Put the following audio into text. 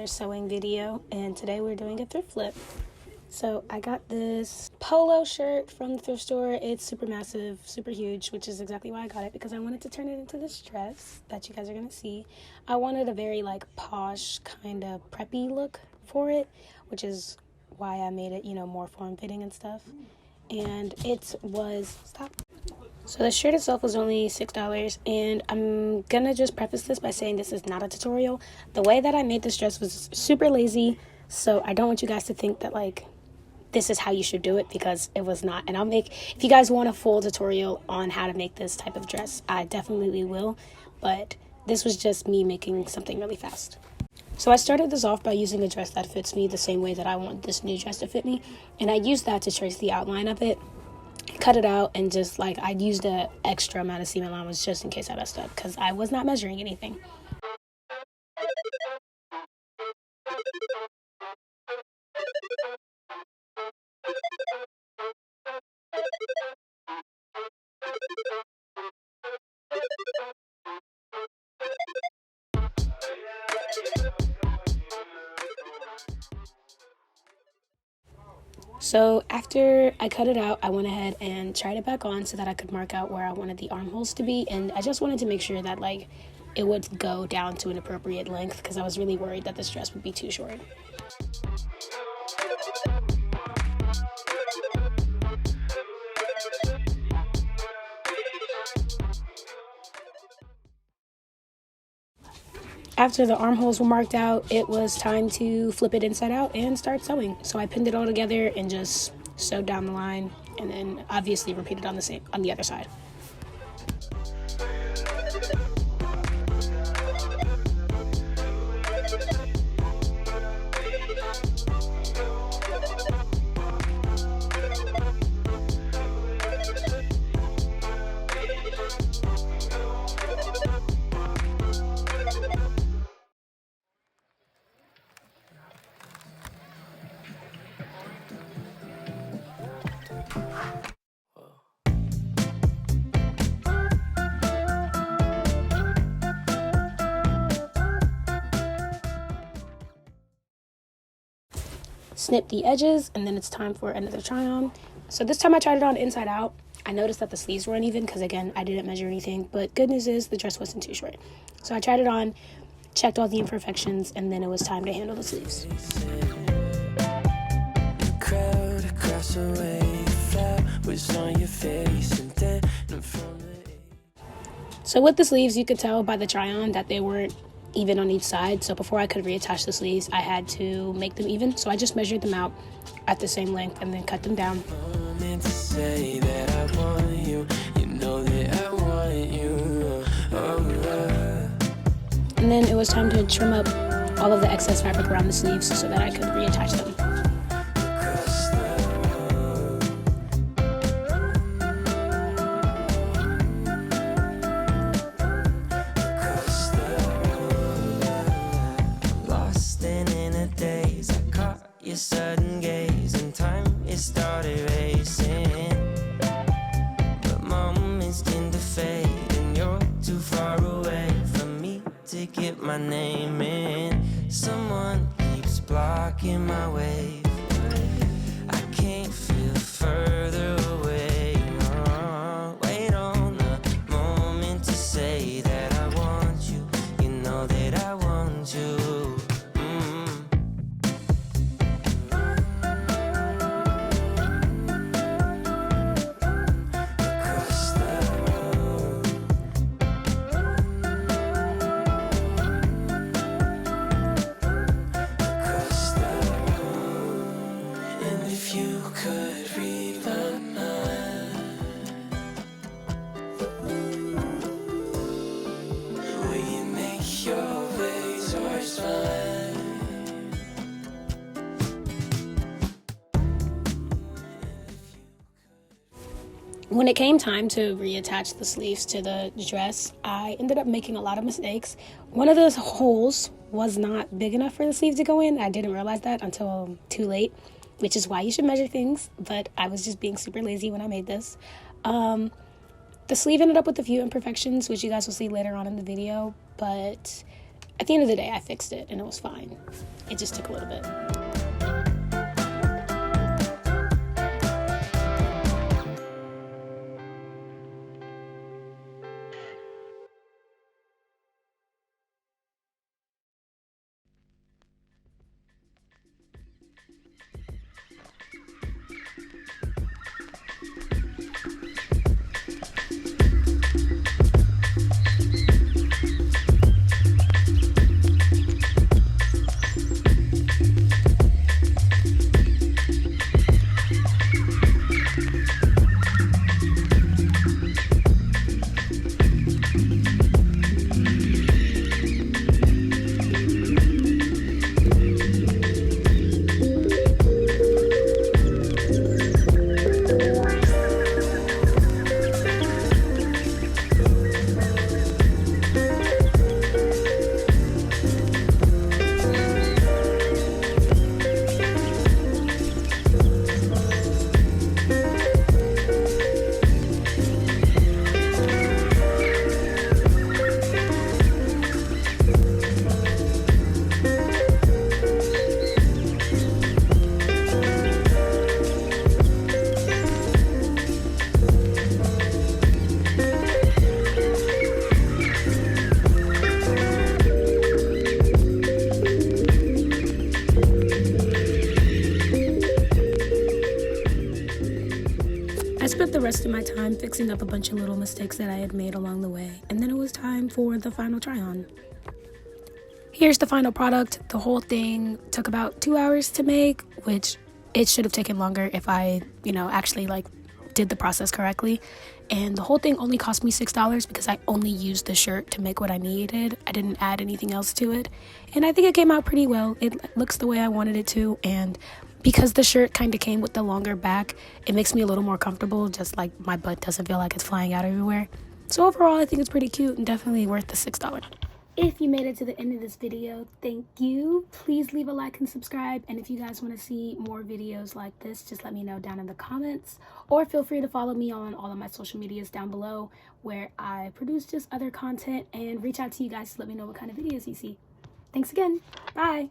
another sewing video, and today we're doing a thrift flip. So I got this polo shirt from the thrift store. It's super massive, super huge, which is exactly why I got it, because I wanted to turn it into this dress that you guys are going to see. I wanted a very posh kind of preppy look for it, which is why I made it, more form-fitting and stuff. And it was, So the shirt itself was only $6, and I'm gonna just preface this by saying this is not a tutorial. The way that I made this dress was super lazy, so I don't want you guys to think that this is how you should do it, because it was not. And if you guys want a full tutorial on how to make this type of dress, I definitely will, but this was just me making something really fast. So I started this off by using a dress that fits me the same way that I want this new dress to fit me, and I used that to trace the outline of it, cut it out, and just I used an extra amount of seam allowance just in case I messed up, because I was not measuring anything. So after I cut it out, I went ahead and tried it back on so that I could mark out where I wanted the armholes to be, and I just wanted to make sure that it would go down to an appropriate length, because I was really worried that this dress would be too short. After the armholes were marked out, it was time to flip it inside out and start sewing. So I pinned it all together and just sewed down the line, and then obviously repeated on the other side. Snip the edges, and then it's time for another try on. So this time I tried it on inside out. I noticed that the sleeves were uneven because, again, I didn't measure anything, but good news is the dress wasn't too short. So I tried it on, checked all the imperfections, and then it was time to handle the sleeves. So with the sleeves, you could tell by the try on that they weren't even on each side. So before I could reattach the sleeves, I had to make them even. So I just measured them out at the same length and then cut them down. And then it was time to trim up all of the excess fabric around the sleeves so that I could reattach them. Sudden gaze, and time it started racing, but moments tend to fade, and you're too far away from me to get my name in. Someone keeps blocking my way. I can't feel further away. Wait on a moment to say that I want you. You know that I want you. When it came time to reattach the sleeves to the dress, I ended up making a lot of mistakes. One of those holes was not big enough for the sleeve to go in. I didn't realize that until too late, which is why you should measure things, but I was just being super lazy when I made this. The sleeve ended up with a few imperfections, which you guys will see later on in the video, but at the end of the day, I fixed it and it was fine. It just took a little bit. I spent the rest of my time fixing up a bunch of little mistakes that I had made along the way, and then it was time for the final try-on. Here's the final product. The whole thing took about 2 hours to make, which it should have taken longer if I, actually did the process correctly. And the whole thing only cost me $6 because I only used the shirt to make what I needed. I didn't add anything else to it. And I think it came out pretty well. It looks the way I wanted it to, and because the shirt kind of came with the longer back, it makes me a little more comfortable, just like my butt doesn't feel like it's flying out everywhere. So overall, I think it's pretty cute and definitely worth the $6. If you made it to the end of this video, thank you. Please leave a like and subscribe. And if you guys want to see more videos like this, just let me know down in the comments. Or feel free to follow me on all of my social medias down below, where I produce just other content and reach out to you guys to let me know what kind of videos you see. Thanks again. Bye.